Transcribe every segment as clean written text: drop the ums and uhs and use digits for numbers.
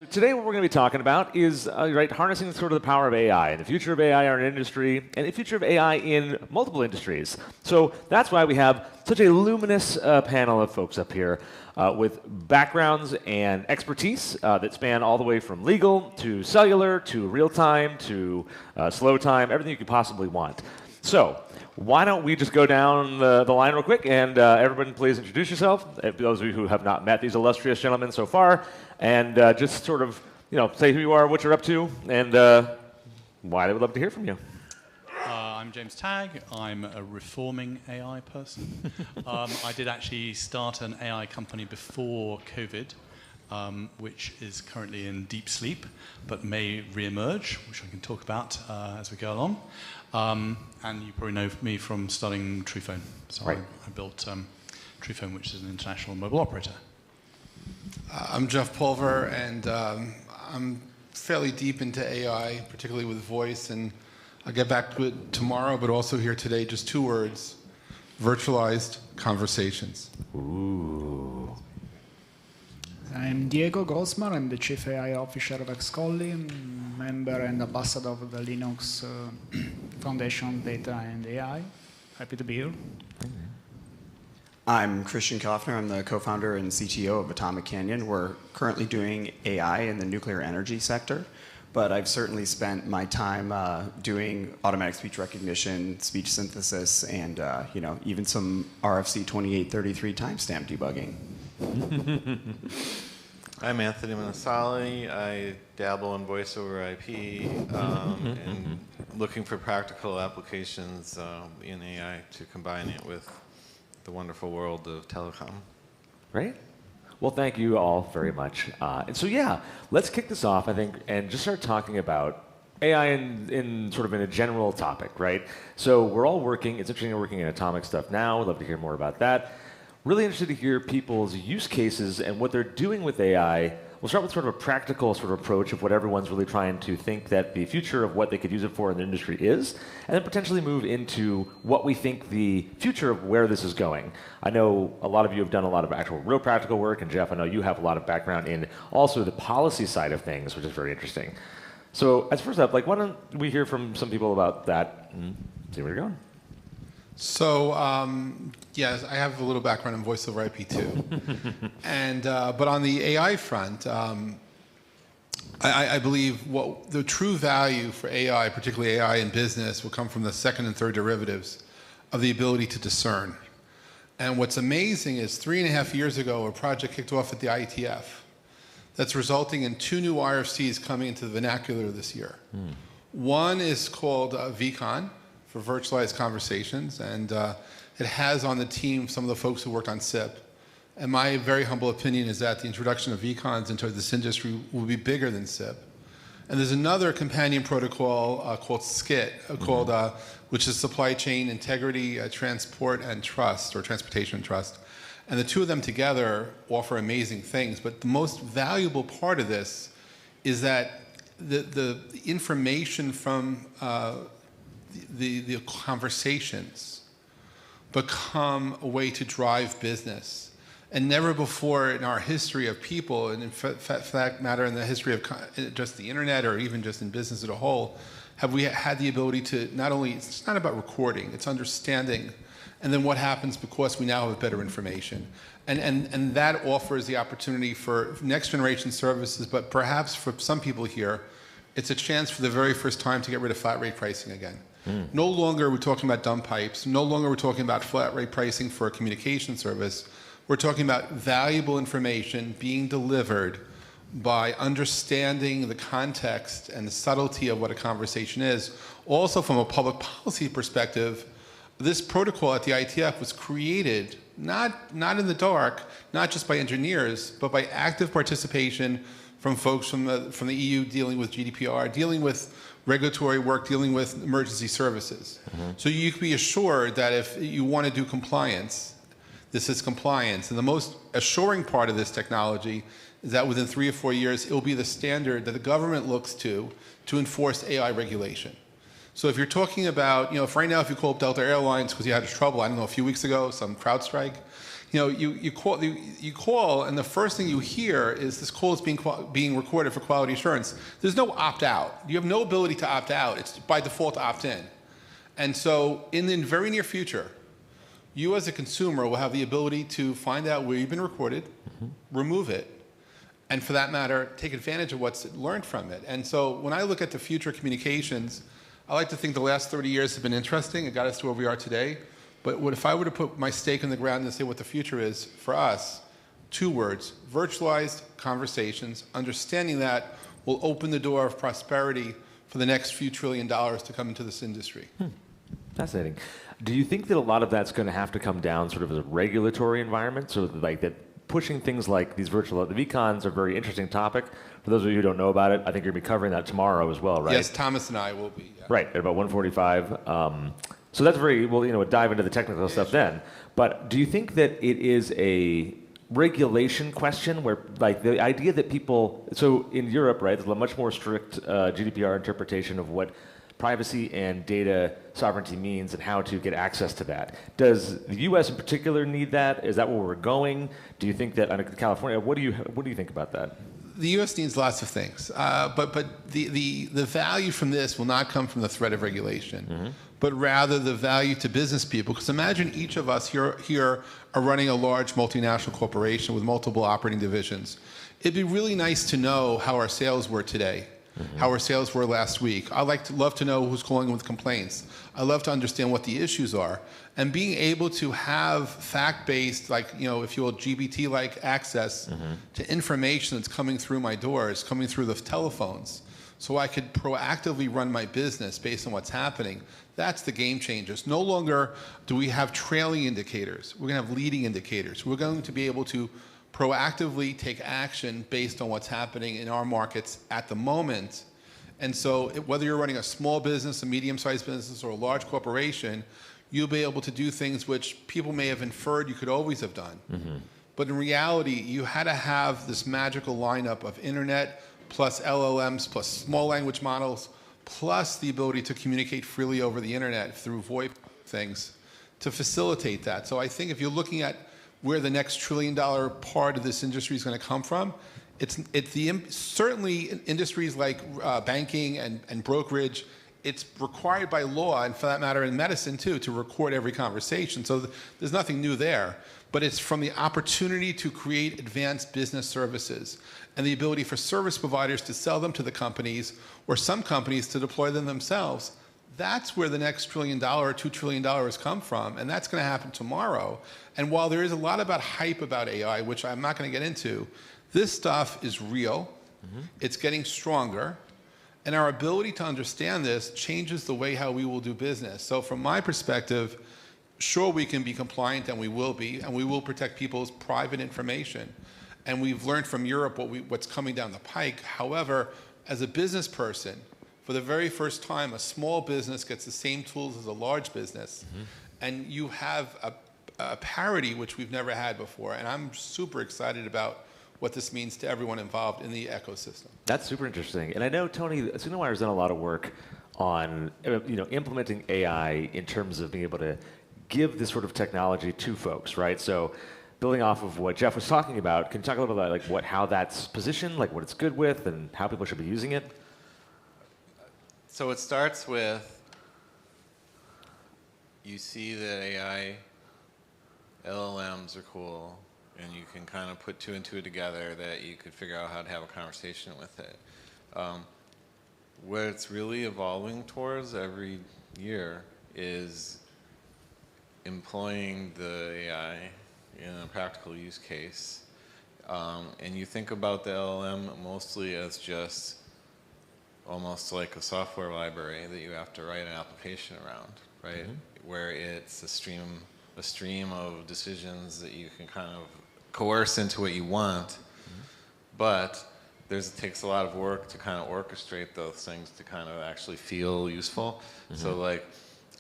Today what we're going to be talking about is harnessing sort of the power of AI and the future of AI in our industry and the future of AI in multiple industries. So that's why we have such a luminous panel of folks up here with backgrounds and expertise that span all the way from legal to cellular to real-time to slow time, everything you could possibly want. So why don't we just go down the line real quick, and everyone please introduce yourself, those of you who have not met these illustrious gentlemen so far, and just sort of, say who you are, what you're up to, and why they would love to hear from you. I'm James Tagg. I'm a reforming AI person. I did actually start an AI company before COVID, which is currently in deep sleep, but may re-emerge, which I can talk about as we go along. And you probably know me from starting TruePhone. So right. I built TruePhone, which is an international mobile operator. I'm Jeff Pulver, and I'm fairly deep into AI, particularly with voice, and I'll get back to it tomorrow, but also here today, just 2 words: virtualized conversations. Ooh. I'm Diego Gosmar. I'm the Chief AI Officer of Xcolli, member and ambassador of the Linux Foundation Data and AI. Happy to be here. I'm Kristian Kielhofner. I'm the co-founder and CTO of Atomic Canyon. We're currently doing AI in the nuclear energy sector, but I've certainly spent my time doing automatic speech recognition, speech synthesis, and even some RFC 2833 timestamp debugging. I'm Anthony Minessale. I dabble in voice over IP and looking for practical applications in AI to combine it with the wonderful world of telecom. Great. Well, thank you all very much. And so, yeah, let's kick this off, I think, and just start talking about AI in sort of in a general topic, right? So we're all working, it's interesting, we're working in atomic stuff now. We'd love to hear more about that. Really interested to hear people's use cases and what they're doing with AI. We'll start with sort of a practical sort of approach of what everyone's really trying to think that the future of what they could use it for in the industry is, and then potentially move into what we think the future of where this is going. I know a lot of you have done a lot of actual real practical work, and Jeff, I know you have a lot of background in also the policy side of things, which is very interesting. So as first up, why don't we hear from some people about that and see where you're going? So, yes, I have a little background in voice over IP too. And, but on the AI front, I believe what the true value for AI, particularly AI in business, will come from the second and third derivatives of the ability to discern. And what's amazing is 3.5 years ago, a project kicked off at the IETF that's resulting in 2 new RFCs coming into the vernacular this year. One is called VCon, for virtualized conversations, and it has on the team some of the folks who worked on SIP. And my very humble opinion is that the introduction of VCons into this industry will be bigger than SIP. And there's another companion protocol called SCIT, which is Supply Chain Integrity, Transport and Trust, or Transportation and Trust. And the 2 of them together offer amazing things. But the most valuable part of this is that the information from the conversations become a way to drive business. And never before in our history of people, and in fact matter in the history of just the internet or even just in business as a whole, have we had the ability to not only, it's not about recording, it's understanding, and then what happens because we now have better information. And that offers the opportunity for next generation services, but perhaps for some people here, it's a chance for the very first time to get rid of flat rate pricing again. No longer are we talking about dumb pipes. No longer are we talking about flat rate pricing for a communication service. We're talking about valuable information being delivered by understanding the context and the subtlety of what a conversation is. Also, from a public policy perspective, this protocol at the IETF was created not in the dark, not just by engineers, but by active participation from folks from the EU dealing with GDPR, dealing with regulatory work, dealing with emergency services. So you can be assured that if you want to do compliance, this is compliance. And the most assuring part of this technology is that within 3 or 4 years, it will be the standard that the government looks to enforce AI regulation. So if you're talking about, if right now if you call up Delta Airlines because you had trouble, I don't know, a few weeks ago, some crowd strike, you call, and the first thing you hear is this call is being recorded for quality assurance. There's no opt-out. You have no ability to opt out. It's by default opt-in. And so in the very near future, you as a consumer will have the ability to find out where you've been recorded, remove it, and for that matter, take advantage of what's learned from it. And so when I look at the future of communications, I like to think the last 30 years have been interesting. It got us to where we are today. But if I were to put my stake in the ground and say what the future is for us, 2 words: virtualized conversations. Understanding that will open the door of prosperity for the next few $1 trillion to come into this industry. Fascinating. Do you think that a lot of that's going to have to come down sort of as a regulatory environment? So like that pushing things like these the VCons are a very interesting topic. For those of you who don't know about it, I think you're going to be covering that tomorrow as well, right? Yes, Thomas and I will be. Yeah. Right, at about 1:45. So that's we'll dive into the technical stuff then. But do you think that it is a regulation question where, like, the idea that people, so in Europe, right, there's a much more strict GDPR interpretation of what privacy and data sovereignty means and how to get access to that. Does the U.S. in particular need that? Is that where we're going? Do you think that, California, what do you think about that? The U.S. needs lots of things, but the value from this will not come from the threat of regulation, but rather the value to business people. Because imagine each of us here are running a large multinational corporation with multiple operating divisions. It'd be really nice to know how our sales were today, how our sales were last week. Love to know who's calling with complaints. I love to understand what the issues are. And being able to have fact-based, like, if you will, GBT-like access to information that's coming through my doors, coming through the telephones, so I could proactively run my business based on what's happening, that's the game changers. No longer do we have trailing indicators. We're going to have leading indicators. We're going to be able to proactively take action based on what's happening in our markets at the moment. And so whether you're running a small business, a medium-sized business, or a large corporation, you'll be able to do things which people may have inferred you could always have done. But in reality, you had to have this magical lineup of internet plus LLMs plus small language models plus the ability to communicate freely over the internet through VoIP things to facilitate that. So I think if you're looking at where the next $1 trillion part of this industry is going to come from, certainly industries like banking and brokerage. It's required by law, and for that matter in medicine too, to record every conversation. So there's nothing new there. But it's from the opportunity to create advanced business services and the ability for service providers to sell them to the companies, or some companies to deploy them themselves. That's where the next $1 trillion or $2 trillion come from, and that's going to happen tomorrow. And while there is a lot about hype about AI, which I'm not going to get into, this stuff is real. It's getting stronger. And our ability to understand this changes the way how we will do business. So from my perspective, sure, we can be compliant, and we will protect people's private information. And we've learned from Europe what's coming down the pike. However, as a business person, for the very first time, a small business gets the same tools as a large business. And you have a parity which we've never had before. And I'm super excited about what this means to everyone involved in the ecosystem. That's super interesting. And I know, Tony, Signalwire's done a lot of work on implementing AI in terms of being able to give this sort of technology to folks, right? So building off of what Jeff was talking about, can you talk a little bit about like how that's positioned, like what it's good with, and how people should be using it? So it starts with, you see that AI, LLMs are cool, and you can kind of put 2 and 2 together that you could figure out how to have a conversation with it. What it's really evolving towards every year is employing the AI in a practical use case. And you think about the LLM mostly as just almost like a software library that you have to write an application around, right? Where it's a stream of decisions that you can kind of coerce into what you want, but it takes a lot of work to kind of orchestrate those things to kind of actually feel useful. So like,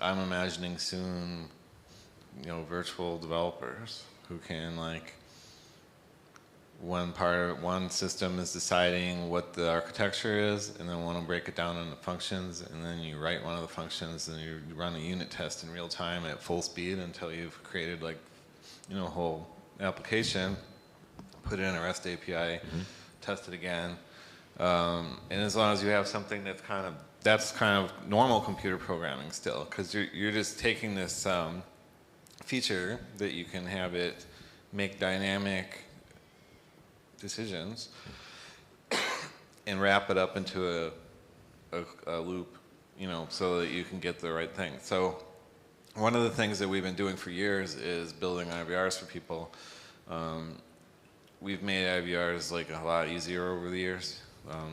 I'm imagining soon, virtual developers who can like one system is deciding what the architecture is, and then one will break it down into functions, and then you write one of the functions, and you run a unit test in real time at full speed until you've created like, a whole application, put it in a REST API, test it again, and as long as you have something that's kind of normal computer programming still, because you're just taking this feature that you can have it make dynamic decisions and wrap it up into a loop, so that you can get the right thing. So one of the things that we've been doing for years is building IVRs for people. We've made IVRs like a lot easier over the years.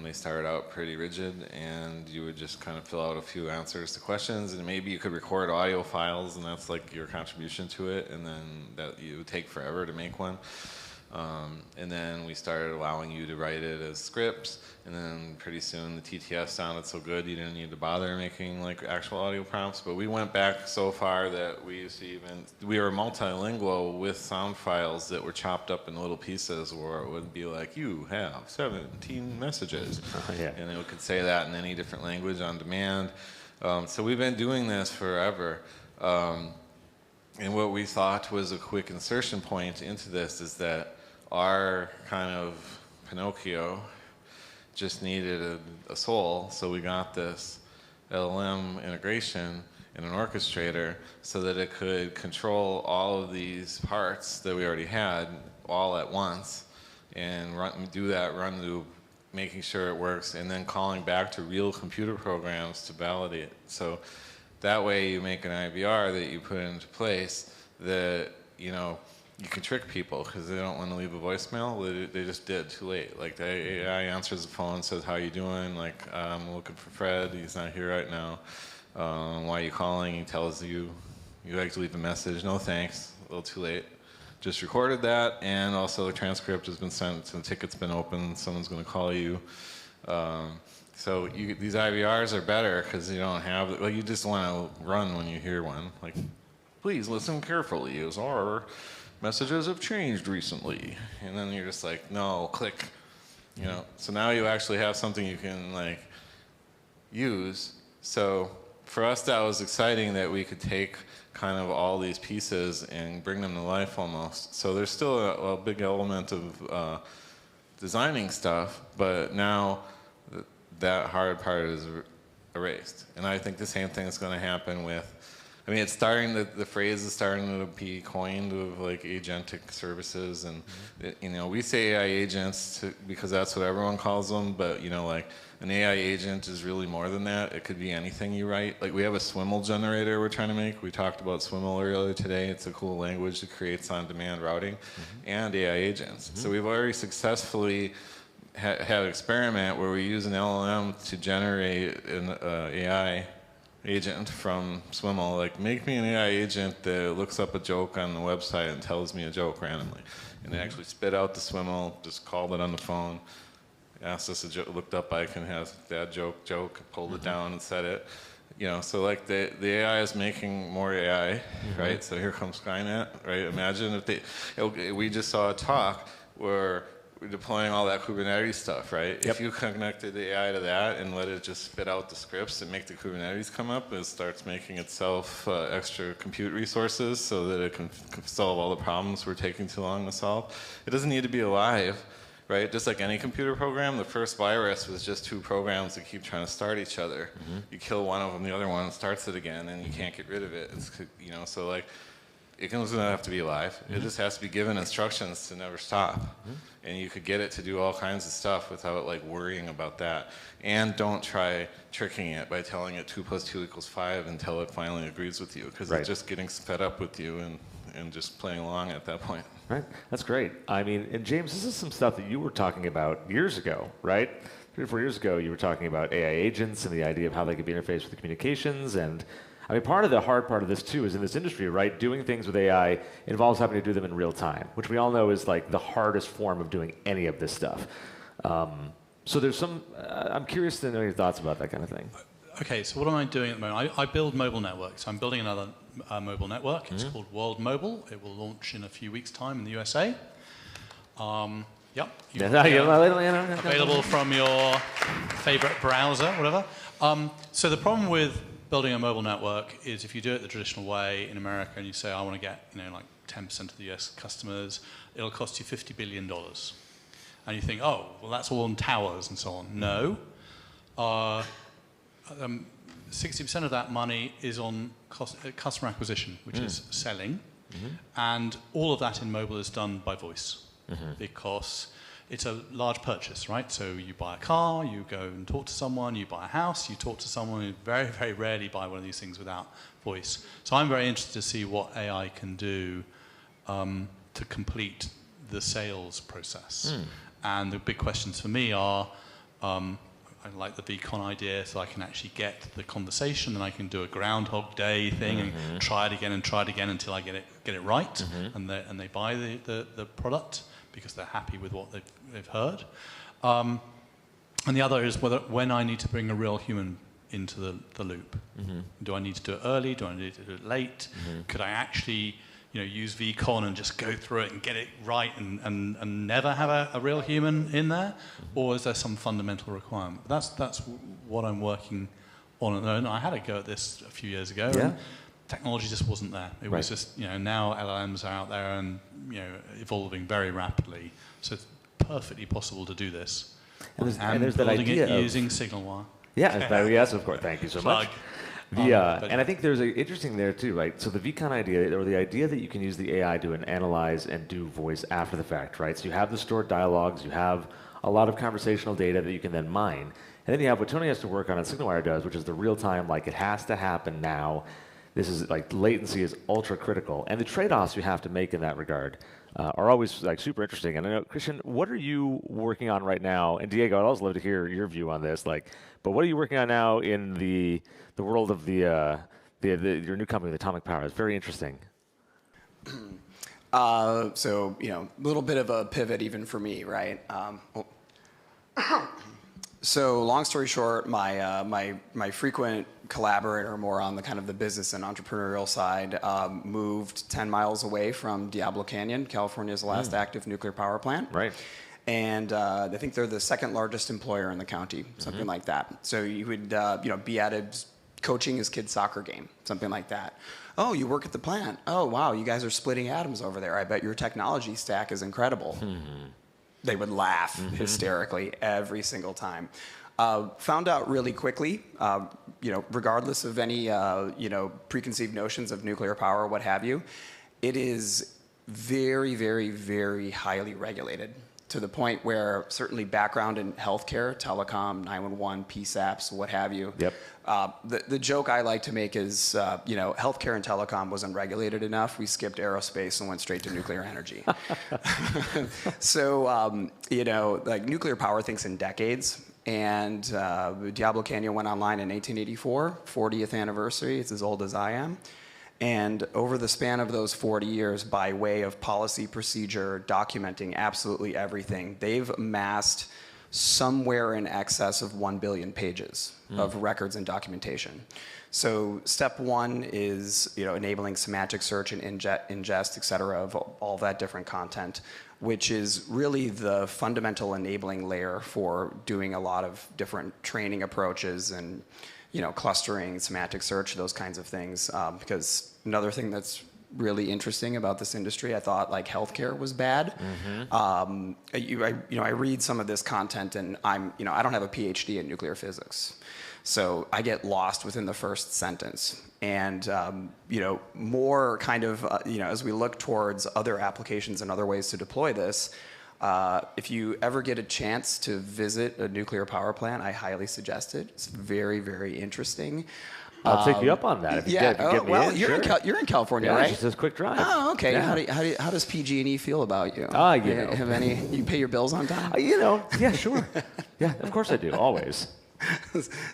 They started out pretty rigid, and you would just kind of fill out a few answers to questions, and maybe you could record audio files, and that's like your contribution to it, and then that you would take forever to make one. And then we started allowing you to write it as scripts, and then pretty soon the TTS sounded so good you didn't need to bother making like actual audio prompts. But we went back so far that we were multilingual with sound files that were chopped up in little pieces, where it would be like, you have 17 messages. Yeah. And it could say that in any different language on demand. So we've been doing this forever. And what we thought was a quick insertion point into this is that our kind of Pinocchio just needed a soul, so we got this LLM integration and an orchestrator so that it could control all of these parts that we already had all at once and do that run loop, making sure it works, and then calling back to real computer programs to validate it. So that way you make an IVR that you put into place that, you can trick people because they don't want to leave a voicemail. They just did too late. Like the AI answers the phone, says, how you doing? Like, I'm looking for Fred. He's not here right now. Why are you calling? He tells you, you'd like to leave a message. No thanks. A little too late. Just recorded that, and also the transcript has been sent, so the ticket's been opened. Someone's going to call you. So these IVRs are better because you don't have, you just want to run when you hear one. Like, please listen carefully as our messages have changed recently. And then you're just like, no, click. So now you actually have something you can use. So for us, that was exciting that we could take kind of all these pieces and bring them to life almost. So there's still a big element of designing stuff, but now that hard part is erased. And I think the same thing is going to happen with, it's starting, the phrase is starting to be coined of agentic services, and we say AI agents because that's what everyone calls them, but an AI agent is really more than that. It could be anything you write. We have a SWML generator we're trying to make. We talked about SWML earlier today. It's a cool language that creates on-demand routing and AI agents. So we've already successfully had an experiment where we use an LLM to generate an AI agent from SWML. Make me an AI agent that looks up a joke on the website and tells me a joke randomly. And it actually spit out the SWML, just called it on the phone, asked us a joke, looked up icon, has that joke, pulled it down and said it. So the AI is making more AI, right? So here comes Skynet, right? Imagine if we just saw a talk where we're deploying all that Kubernetes stuff, right? If you connected the AI to that and let it just spit out the scripts and make the Kubernetes come up, it starts making itself extra compute resources so that it can solve all the problems we're taking too long to solve. It doesn't need to be alive, right? Just like any computer program, the first virus was just two programs that keep trying to start each other. You kill one of them, the other one starts it again, and you can't get rid of it. It's, so it doesn't have to be alive. It just has to be given instructions to never stop. And you could get it to do all kinds of stuff without worrying about that. And don't try tricking it by telling it 2 + 2 = 5 until it finally agrees with you, because it's just getting fed up with you and just playing along at that point. Right, that's great. And James, this is some stuff that you were talking about years ago, right? 3 or 4 years ago, you were talking about AI agents and the idea of how they could be interfaced with the communications. And part of the hard part of this too is in this industry, right? Doing things with AI involves having to do them in real time, which we all know is the hardest form of doing any of this stuff. So there's some, I'm curious to know your thoughts about that kind of thing. Okay, so what am I doing at the moment? I build mobile networks. I'm building another mobile network. It's called World Mobile. It will launch in a few weeks' time in the USA. Yep. Yeah. Available from your favorite browser, whatever. So the problem with building a mobile network is if you do it the traditional way in America and you say, I want to get, like 10% of the US customers, it'll cost you $50 billion. And you think, oh, well, that's all on towers and so on. No. 60% of that money is on customer acquisition, which is selling. And all of that in mobile is done by voice because it's a large purchase, right? So you buy a car, you go and talk to someone, you buy a house, you talk to someone. You very, very rarely buy one of these things without voice. So I'm very interested to see what AI can do to complete the sales process. And the big questions for me are, I like the VCon idea, so I can actually get the conversation, and I can do a Groundhog Day thing and try it again until I get it right, and they buy the product because they're happy with what they've heard. And the other is when I need to bring a real human into the loop. Do I need to do it early? Do I need to do it late? Could I actually use VCon and just go through it and get it right and never have a real human in there? Or is there some fundamental requirement? That's what I'm working on. And I had a go at this a few years ago. And technology just wasn't there. It was just, now LLMs are out there and, evolving very rapidly. So it's perfectly possible to do this. And there's that idea of using signal wire. Yes, of course. Thank you so much. And I think there's an interesting there too, right? So the VCon idea, or the idea that you can use the AI to analyze and do voice after the fact, right? So you have the stored dialogues, you have a lot of conversational data that you can then mine. And then you have what Tony has to work on and SignalWire does, which is the real time, like it has to happen now. This is like latency is ultra critical. And the trade-offs you have to make in that regard are always like super interesting. And I know, Kristian, what are you working on right now? And Diego, I'd also love to hear your view on this. But what are you working on now in the world of your new company, the Atomic Power? It's very interesting. So, a little bit of a pivot even for me, right? So long story short, my frequent collaborator more on the kind of the business and entrepreneurial side moved 10 miles away from Diablo Canyon, California's last active nuclear power plant. Right. And I think they're the second largest employer in the county, something like that. So you would be at coaching his kid's soccer game, something like that. Oh, you work at the plant. Oh, wow, you guys are splitting atoms over there. I bet your technology stack is incredible. They would laugh hysterically every single time. Found out really quickly, regardless of any, preconceived notions of nuclear power or what have you, it is very, very, very highly regulated, to the point where certainly background in healthcare, telecom, 911, PSAPs, what have you. Yep. The joke I like to make is, healthcare and telecom wasn't regulated enough. We skipped aerospace and went straight to nuclear energy. So, nuclear power thinks in decades. And Diablo Canyon went online in 1884, 40th anniversary. It's as old as I am. And over the span of those 40 years, by way of policy, procedure, documenting absolutely everything, they've amassed somewhere in excess of 1 billion pages of records and documentation. So step one is enabling semantic search and ingest, et cetera, of all that different content, which is really the fundamental enabling layer for doing a lot of different training approaches and clustering, semantic search, those kinds of things. Because another thing that's really interesting about this industry, I thought healthcare was bad. I read some of this content, and I don't have a PhD in nuclear physics, so I get lost within the first sentence. And more kind of as we look towards other applications and other ways to deploy this. If you ever get a chance to visit a nuclear power plant, I highly suggest it. It's very, very interesting. I'll take you up on that. If you get me in, you're in California, right? Just a quick drive. Oh, okay. Yeah. How does PG&E feel about you? Have any? You pay your bills on time? Yeah, sure. Yeah, of course I do. Always.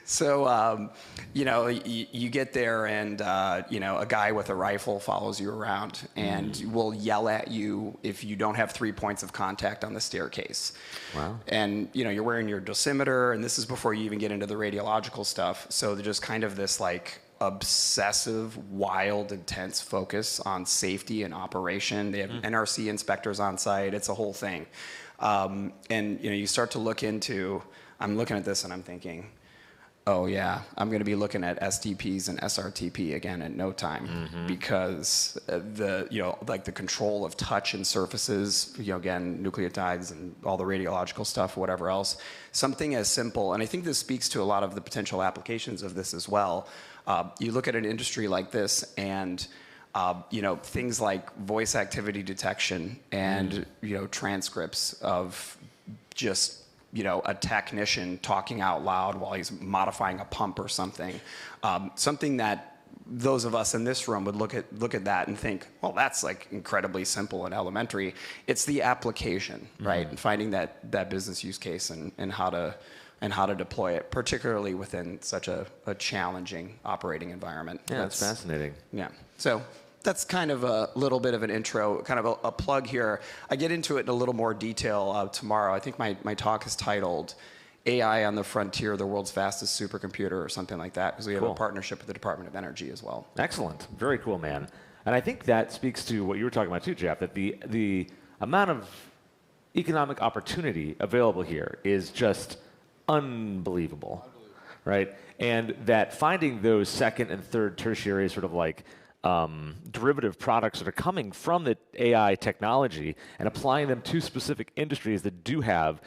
So, you get there and, a guy with a rifle follows you around and will yell at you if you don't have 3 points of contact on the staircase. Wow. And, you're wearing your dosimeter, and this is before you even get into the radiological stuff. So there's just kind of this obsessive, wild, intense focus on safety and operation. They have NRC inspectors on site. It's a whole thing. And you start to look into, I'm looking at this and I'm thinking, oh yeah, I'm going to be looking at STPs and SRTP again in no time, because the control of touch and surfaces, again, nucleotides and all the radiological stuff, whatever else, something as simple, and I think this speaks to a lot of the potential applications of this as well. You look at an industry like this and things like voice activity detection and transcripts of just a technician talking out loud while he's modifying a pump or something. Something that those of us in this room would look at that and think, well, that's like incredibly simple and elementary. It's the application, right? And finding that business use case and how to deploy it, particularly within such a challenging operating environment. Yeah, that's fascinating. Yeah. So that's kind of a little bit of an intro, kind of a plug here. I get into it in a little more detail tomorrow. I think my talk is titled AI on the Frontier, the World's Fastest Supercomputer, or something like that, because we have a partnership with the Department of Energy as well. Excellent. Very cool, man. And I think that speaks to what you were talking about too, Jeff, that the amount of economic opportunity available here is just unbelievable, right? And that finding those second and third tertiary sort of like derivative products that are coming from the AI technology and applying them to specific industries that do have,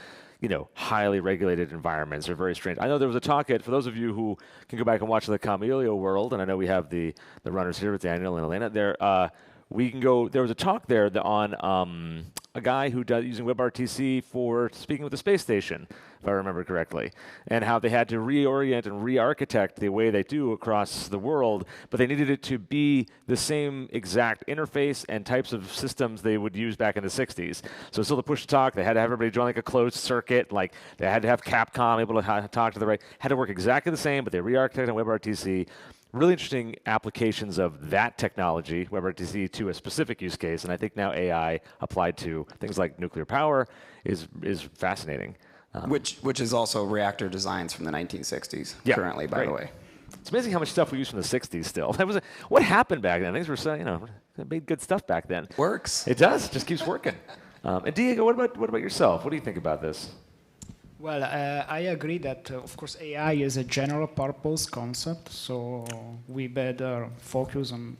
highly regulated environments are very strange. I know there was a talk for those of you who can go back and watch the Camellia World, and I know we have the runners here with Daniel and Elena there. We can go. There was a talk there on a guy who does using WebRTC for speaking with the space station, if I remember correctly, and how they had to reorient and re-architect the way they do across the world, but they needed it to be the same exact interface and types of systems they would use back in the 60s. So still the push-to-talk, they had to have everybody join like a closed circuit, like they had to have Capcom able to talk to the right, had to work exactly the same, but they re-architected on WebRTC. Really interesting applications of that technology, WebRTC, to a specific use case, and I think now AI applied to things like nuclear power is fascinating. Which is also reactor designs from the 1960s currently, by the way. It's amazing how much stuff we use from the 60s still. What happened back then? Things were so, they made good stuff back then. Works. It does, just keeps working. And Diego, what about yourself? What do you think about this? Well, I agree that, of course, AI is a general purpose concept, so we better focus on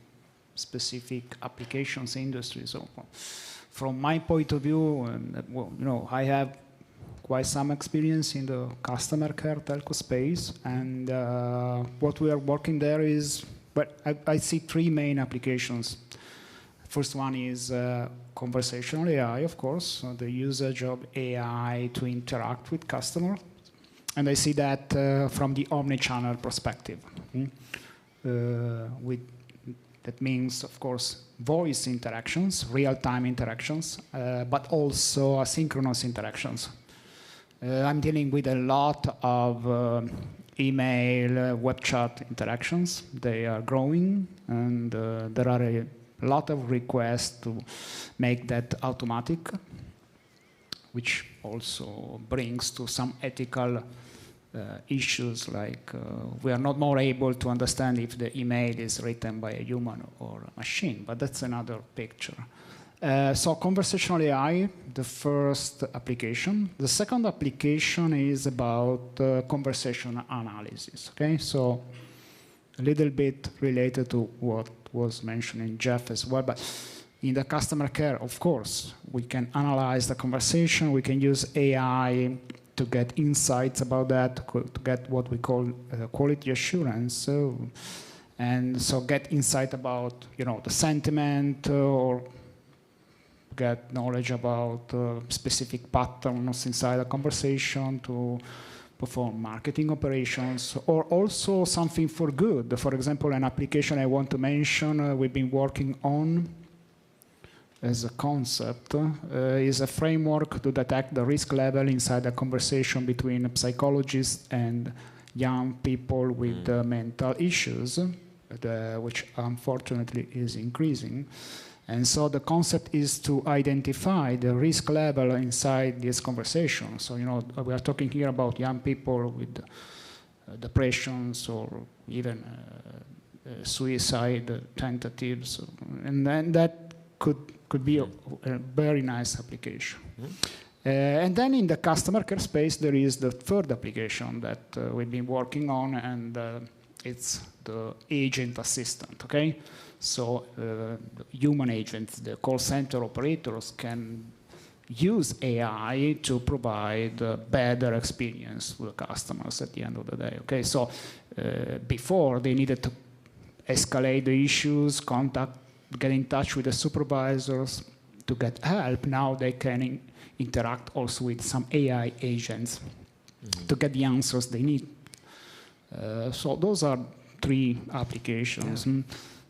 specific applications industry. So from my point of view, I have quite some experience in the customer care telco space, and what we are working there is, I see three main applications. First one is conversational AI, of course, so the usage of AI to interact with customers. And I see that from the omni-channel perspective. That means, of course, voice interactions, real-time interactions, but also asynchronous interactions. I'm dealing with a lot of email, web chat interactions. They are growing, and there are a lot of requests to make that automatic, which also brings to some ethical issues, like we are not more able to understand if the email is written by a human or a machine, but that's another picture. So conversational AI, the first application. The second application is about conversation analysis, okay? So a little bit related to what was mentioned in Jeff as well, but in the customer care, of course, we can analyze the conversation, we can use AI to get insights about that, to get what we call quality assurance, and so get insight about the sentiment, or get knowledge about specific patterns inside a conversation to perform marketing operations, or also something for good. For example, an application I want to mention we've been working on as a concept is a framework to detect the risk level inside a conversation between psychologists and young people with mental issues, which unfortunately is increasing. And so the concept is to identify the risk level inside this conversation. So, we are talking here about young people with depressions or even suicide tentatives, and then that could be a very nice application. And then in the customer care space, there is the third application that we've been working on, and it's the agent assistant, okay? So human agents, the call center operators can use AI to provide a better experience to the customers at the end of the day, okay? So before they needed to escalate the issues, get in touch with the supervisors to get help. Now they can interact also with some AI agents to get the answers they need. So those are 3 applications. Yeah.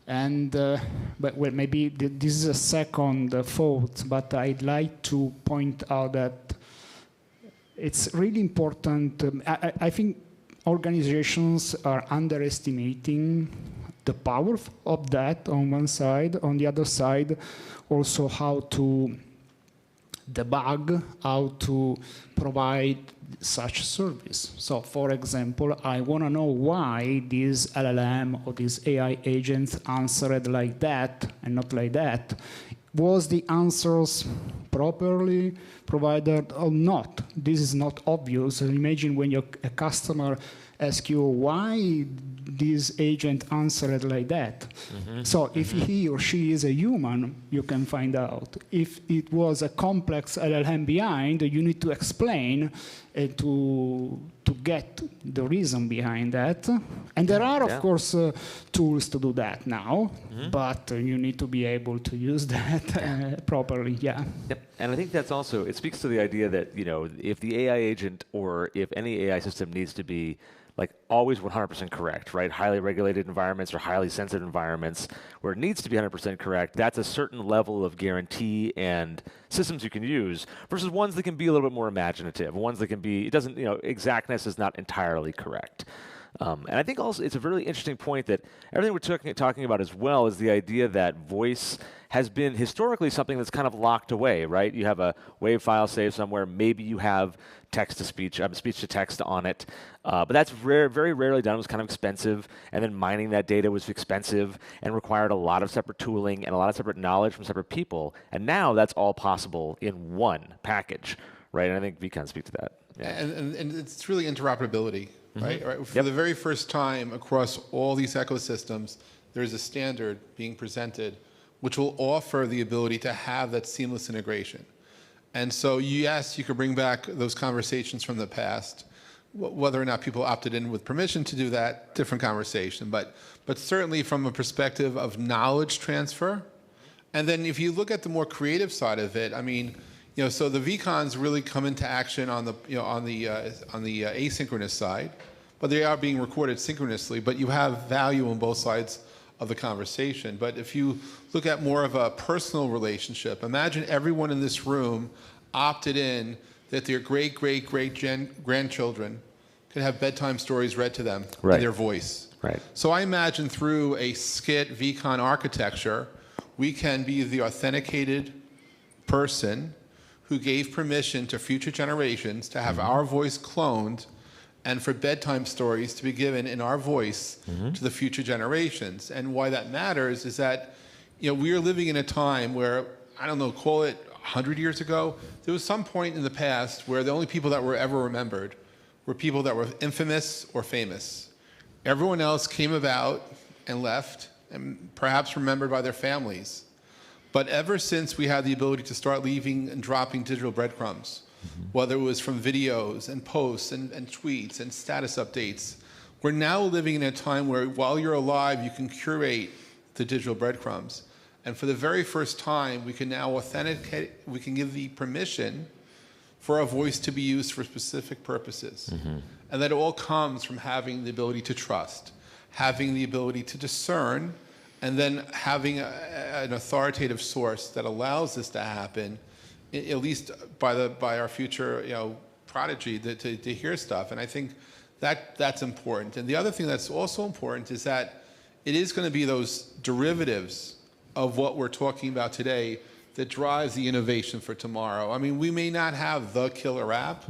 And but well, maybe this is a second thought, but I'd like to point out that it's really important. I think organizations are underestimating the power of that on one side. On the other side, also how to debug, how to provide such service. So, for example, I want to know why this LLM or this AI agent answered like that and not like that. Was the answers properly provided or not? This is not obvious. Imagine when a customer asks you why this agent answered like that. So if he or she is a human, you can find out. If it was a complex LLM behind, you need to explain to get the reason behind that. And there are, of course, tools to do that now, but you need to be able to use that properly, Yep. And I think that's also, it speaks to the idea that, if the AI agent or if any AI system needs to be like always 100% correct, right? Highly regulated environments or highly sensitive environments where it needs to be 100% correct, that's a certain level of guarantee and systems you can use versus ones that can be a little bit more imaginative, ones that can be, it doesn't, exactness is not entirely correct. And I think also it's a really interesting point that everything we're talking about as well is the idea that voice has been historically something that's kind of locked away, right? You have a WAV file saved somewhere. Maybe you have text-to-speech, speech-to-text on it. But that's very rarely done. It was kind of expensive. And then mining that data was expensive and required a lot of separate tooling and a lot of separate knowledge from separate people. And now that's all possible in one package, right? And I think we can speak to that. Yeah. And it's really interoperability, right? For the very first time across all these ecosystems, there's a standard being presented which will offer the ability to have that seamless integration. And so yes, you could bring back those conversations from the past. Whether or not people opted in with permission to do that, different conversation. But certainly from a perspective of knowledge transfer. And then if you look at the more creative side of it, I mean, so the VCons really come into action on the asynchronous side, but they are being recorded synchronously. But you have value on both sides of the conversation. But if you look at more of a personal relationship, imagine everyone in this room opted in that their great-great-great-grandchildren could have bedtime stories read to them in their voice. Right. So I imagine through a skit VCon architecture, we can be the authenticated person who gave permission to future generations to have our voice cloned and for bedtime stories to be given in our voice to the future generations. And why that matters is that we are living in a time where, I don't know, call it 100 years ago, there was some point in the past where the only people that were ever remembered were people that were infamous or famous. Everyone else came about and left, and perhaps remembered by their families. But ever since we had the ability to start leaving and dropping digital breadcrumbs, whether it was from videos and posts and tweets and status updates, we're now living in a time where while you're alive, you can curate the digital breadcrumbs. And for the very first time, we can now authenticate, we can give the permission for our voice to be used for specific purposes. And that all comes from having the ability to trust, having the ability to discern, and then having an authoritative source that allows this to happen, at least by our future prodigy to hear stuff. And I think that's important. And the other thing that's also important is that it is going to be those derivatives of what we're talking about today that drives the innovation for tomorrow. I mean, we may not have the killer app,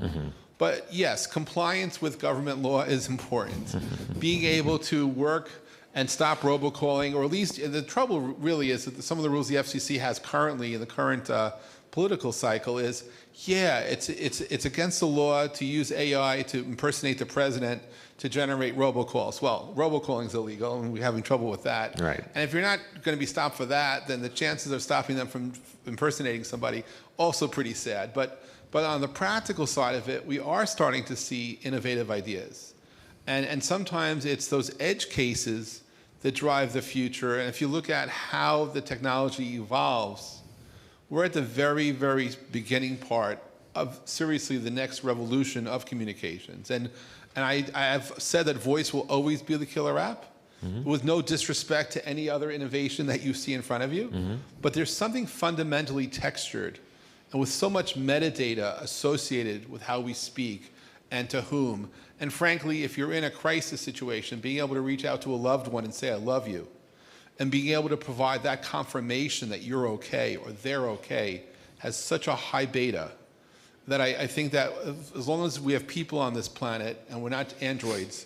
but yes, compliance with government law is important. Being able to work and stop robocalling, or at least the trouble really is that some of the rules the FCC has currently in the current political cycle is, yeah, it's against the law to use AI to impersonate the president to generate robocalls. Well, robocalling is illegal, and we're having trouble with that. Right. And if you're not going to be stopped for that, then the chances of stopping them from impersonating somebody also pretty sad. But on the practical side of it, we are starting to see innovative ideas. And sometimes it's those edge cases that drive the future. And if you look at how the technology evolves, we're at the very, very beginning part of, seriously, the next revolution of communications. And I have said that voice will always be the killer app, with no disrespect to any other innovation that you see in front of you. But there's something fundamentally textured and with so much metadata associated with how we speak and to whom. And frankly, if you're in a crisis situation, being able to reach out to a loved one and say, I love you, and being able to provide that confirmation that you're okay or they're okay has such a high beta that I think that as long as we have people on this planet and we're not androids,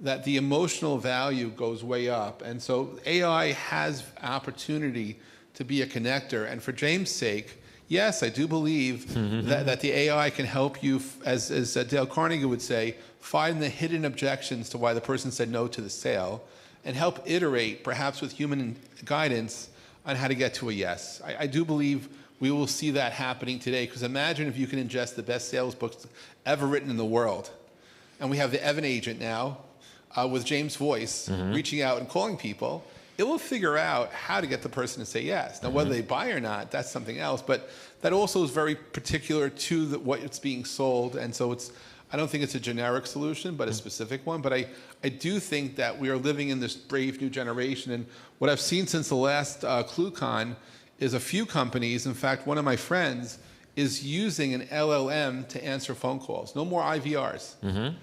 that the emotional value goes way up. And so AI has opportunity to be a connector. And for James' sake, yes, I do believe that the AI can help you, as Dale Carnegie would say, find the hidden objections to why the person said no to the sale and help iterate, perhaps with human guidance, on how to get to a yes. I do believe we will see that happening today, because imagine if you can ingest the best sales books ever written in the world. And we have the Evan agent now with James' voice reaching out and calling people. It will figure out how to get the person to say yes. Now, whether they buy or not, that's something else. But that also is very particular to what it's being sold. And so I don't think it's a generic solution, but a specific one. But I do think that we are living in this brave new generation. And what I've seen since the last ClueCon is a few companies, in fact, one of my friends is using an LLM to answer phone calls. No more IVRs.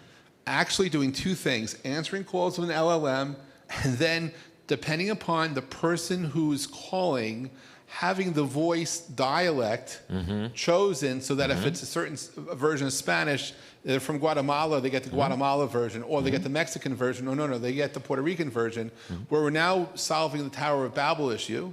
Actually doing two things, answering calls with an LLM, and then, depending upon the person who's calling, having the voice dialect chosen so that if it's a certain version of Spanish, they're from Guatemala, they get the Guatemala version, or they get the Mexican version, or no, they get the Puerto Rican version, where we're now solving the Tower of Babel issue.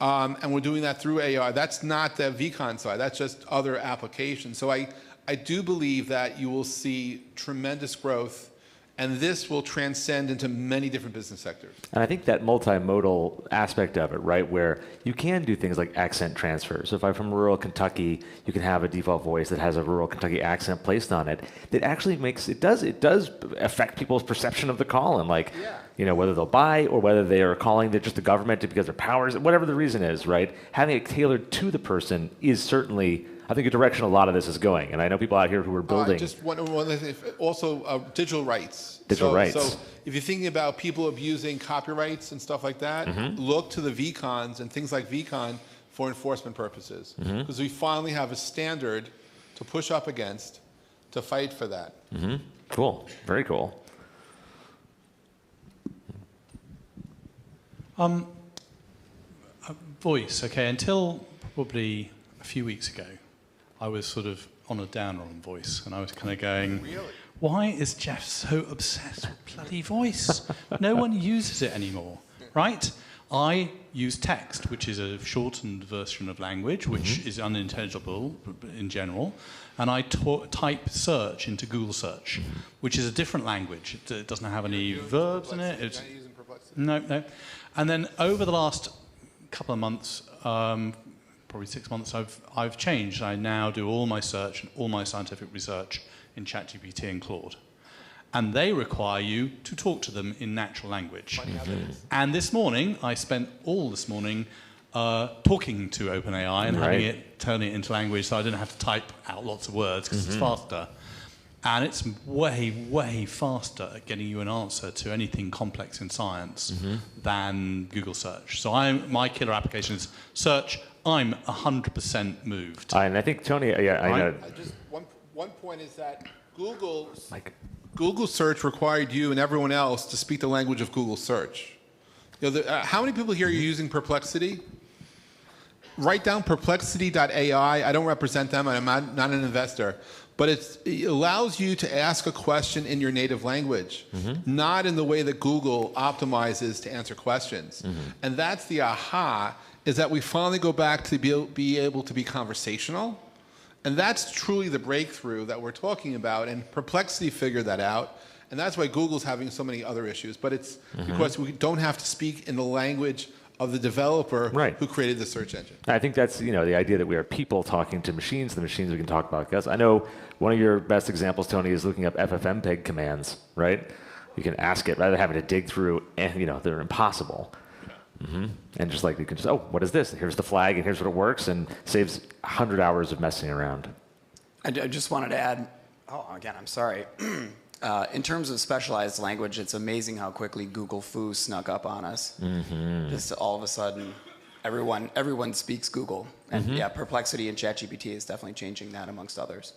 And we're doing that through AI. That's not the VCon side. That's just other applications. So I do believe that you will see tremendous growth, and this will transcend into many different business sectors. And I think that multimodal aspect of it, right, where you can do things like accent transfer. So if I'm from rural Kentucky, you can have a default voice that has a rural Kentucky accent placed on it. That actually it does affect people's perception of the call, and whether they'll buy or whether they are calling just the government because their powers, whatever the reason is, right? Having it tailored to the person is certainly, I think, a direction a lot of this is going. And I know people out here who are building. Just one thing, also digital rights. Digital rights. So if you're thinking about people abusing copyrights and stuff like that, look to the VCons and things like VCon for enforcement purposes. Because we finally have a standard to push up against to fight for that. Cool. Very cool. Voice, okay, until probably a few weeks ago, I was sort of on a downer on voice, and I was kind of going, why is Jeff so obsessed with bloody voice? No one uses it anymore, right? I use text, which is a shortened version of language, which is unintelligible in general, and I type search into Google search, which is a different language. It doesn't have any verbs in it. No. And then over the last couple of months, probably 6 months, I've changed. I now do all my search and all my scientific research in ChatGPT and Claude. And they require you to talk to them in natural language. And this morning, I spent all this morning talking to OpenAI and having it turn it into language so I didn't have to type out lots of words because it's faster. And it's way, way faster at getting you an answer to anything complex in science than Google search. So my killer application is search. I'm 100% moved. And I think, Tony, I know. Just one point is that Google search required you and everyone else to speak the language of Google search. How many people here are using Perplexity? write down perplexity.ai. I don't represent them, and I'm not an investor. But it allows you to ask a question in your native language, not in the way that Google optimizes to answer questions. And that's the aha, is that we finally go back to be able to be conversational. And that's truly the breakthrough that we're talking about. And Perplexity figured that out. And that's why Google's having so many other issues. But it's because we don't have to speak in the language of the developer who created the search engine. I think that's the idea that we are people talking to machines. The machines we can talk about. Because I know one of your best examples, Tony, is looking up FFmpeg commands. Right? You can ask it rather than having to dig through, and they're impossible. And just like you can just, what is this? Here's the flag, and here's what it works, and saves 100 hours of messing around. I just wanted to add. Again, I'm sorry. In terms of specialized language, it's amazing how quickly Google Foo snuck up on us. Just all of a sudden, everyone speaks Google. And yeah, Perplexity and ChatGPT is definitely changing that amongst others.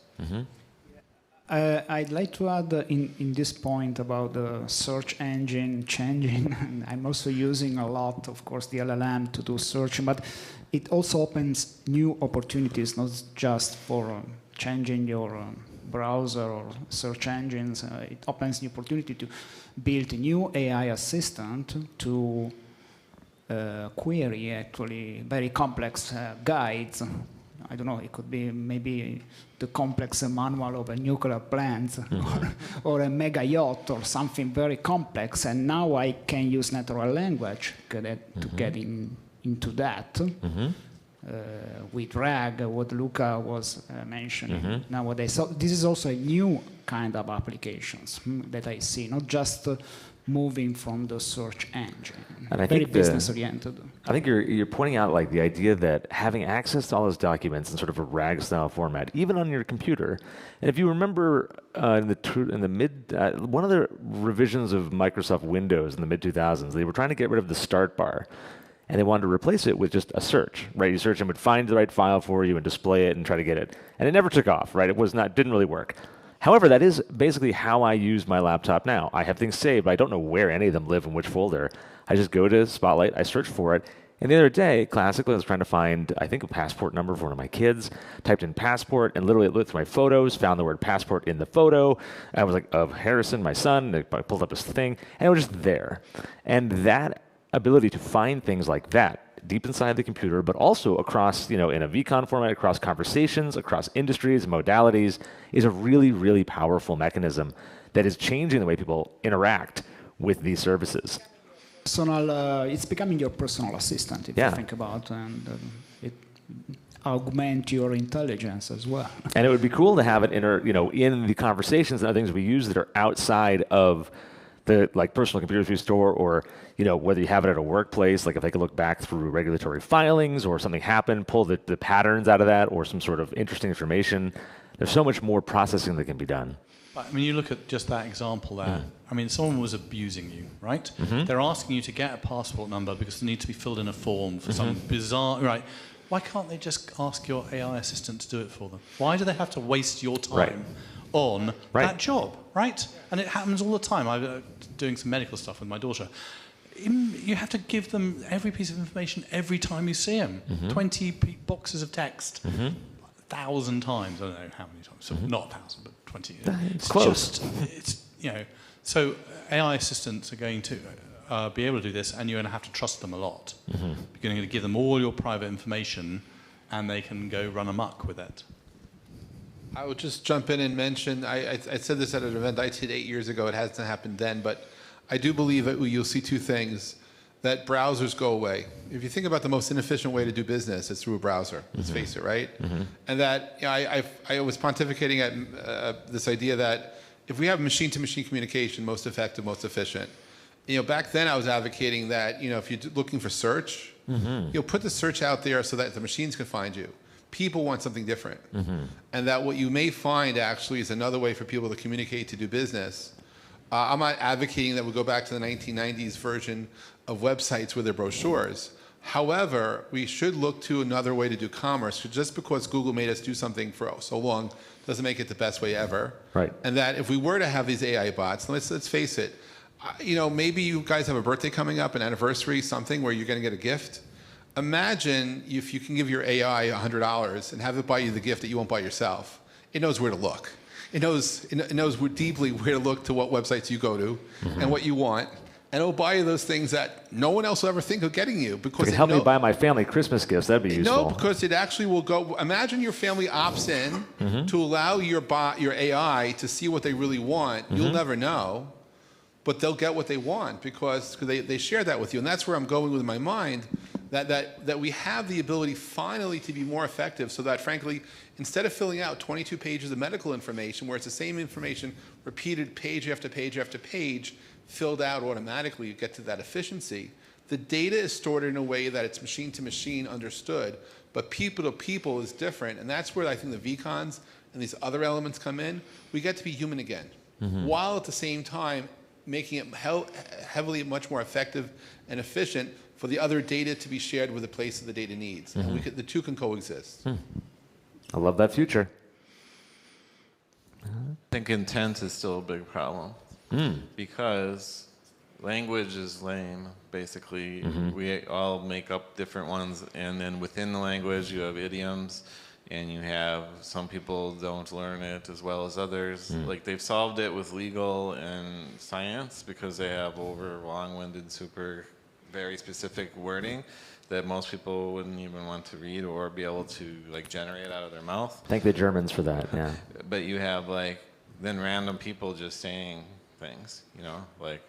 I'd like to add in this point about the search engine changing. I'm also using a lot, of course, the LLM to do search, but it also opens new opportunities, not just for changing your browser or search engines. It opens the opportunity to build a new AI assistant to query actually very complex guides. I don't know, it could be maybe the complex manual of a nuclear plant or a mega yacht or something very complex. And now I can use natural language to get into that. With RAG, what Luca was mentioning nowadays. So this is also a new kind of applications that I see, not just moving from the search engine. And I think business-oriented. I think you're pointing out like the idea that having access to all those documents in sort of a RAG-style format, even on your computer. And if you remember in the mid, one of the revisions of Microsoft Windows in the mid-2000s, they were trying to get rid of the start bar. And they wanted to replace it with just a search, right? You search and would find the right file for you and display it and try to get it. And it never took off, right? Didn't really work. However, that is basically how I use my laptop now. I have things saved, but I don't know where any of them live in which folder. I just go to Spotlight, I search for it. And the other day, classically, I was trying to find, I think, a passport number for one of my kids, typed in passport, and literally looked through my photos, found the word passport in the photo. I was like, of Harrison, my son. I pulled up this thing, and it was just there. And that ability to find things like that deep inside the computer, but also across, in a VCon format, across conversations, across industries, modalities, is a really, really powerful mechanism that is changing the way people interact with these services. It's becoming your personal assistant, if you think about, and it augment your intelligence as well. And it would be cool to have it in the conversations and other things we use that are outside of the personal computers we store, or whether you have it at a workplace, like if they could look back through regulatory filings or something happened, pull the patterns out of that, or some sort of interesting information. There's so much more processing that can be done. I mean, you look at just that example there. I mean, someone was abusing you, right? They're asking you to get a passport number because they need to be filled in a form for some bizarre, right? Why can't they just ask your AI assistant to do it for them? Why do they have to waste your time on that job, right? And it happens all the time. I'm doing some medical stuff with my daughter. You have to give them every piece of information every time you see them. 20 boxes of text, 1,000 times. I don't know how many times. So not 1,000, but 20. It's close. So AI assistants are going to be able to do this, and you're going to have to trust them a lot. You're going to give them all your private information, and they can go run amok with it. I would just jump in and mention, I said this at an event I did 8 years ago. It hasn't happened then, but I do believe that you'll see two things. That browsers go away. If you think about the most inefficient way to do business, it's through a browser. Let's face it, right? And that I was pontificating at this idea that if we have machine-to-machine communication, most effective, most efficient. Back then I was advocating that if you're looking for search, put the search out there so that the machines can find you. People want something different. And that what you may find actually is another way for people to communicate, to do business. I'm not advocating that we go back to the 1990s version of websites with their brochures. However, we should look to another way to do commerce. Just because Google made us do something for so long doesn't make it the best way ever. Right. And that if we were to have these AI bots, let's face it, maybe you guys have a birthday coming up, an anniversary, something where you're going to get a gift. Imagine if you can give your AI $100 and have it buy you the gift that you won't buy yourself. It knows where to look. It knows deeply where to look to what websites you go to and what you want. And it'll buy you those things that no one else will ever think of getting you. Because it can help me buy my family Christmas gifts. That'd be useful. No, because it actually will go. Imagine your family opts in to allow your AI to see what they really want. You'll never know, but they'll get what they want because they share that with you. And that's where I'm going with my mind, that we have the ability finally to be more effective so that, frankly, instead of filling out 22 pages of medical information where it's the same information repeated page after page after page, filled out automatically, you get to that efficiency. The data is stored in a way that it's machine to machine understood, but people to people is different. And that's where I think the VCons and these other elements come in. We get to be human again, while at the same time making it heavily much more effective and efficient for the other data to be shared with the place that the data needs. And the two can coexist. I love that future. I think intent is still a big problem because language is lame, basically. We all make up different ones, and then within the language you have idioms, and you have some people don't learn it as well as others. Like they've solved it with legal and science because they have over long-winded, very specific wording that most people wouldn't even want to read or be able to like generate out of their mouth. Thank the Germans for that, yeah. But you have like then random people just saying things, you know, like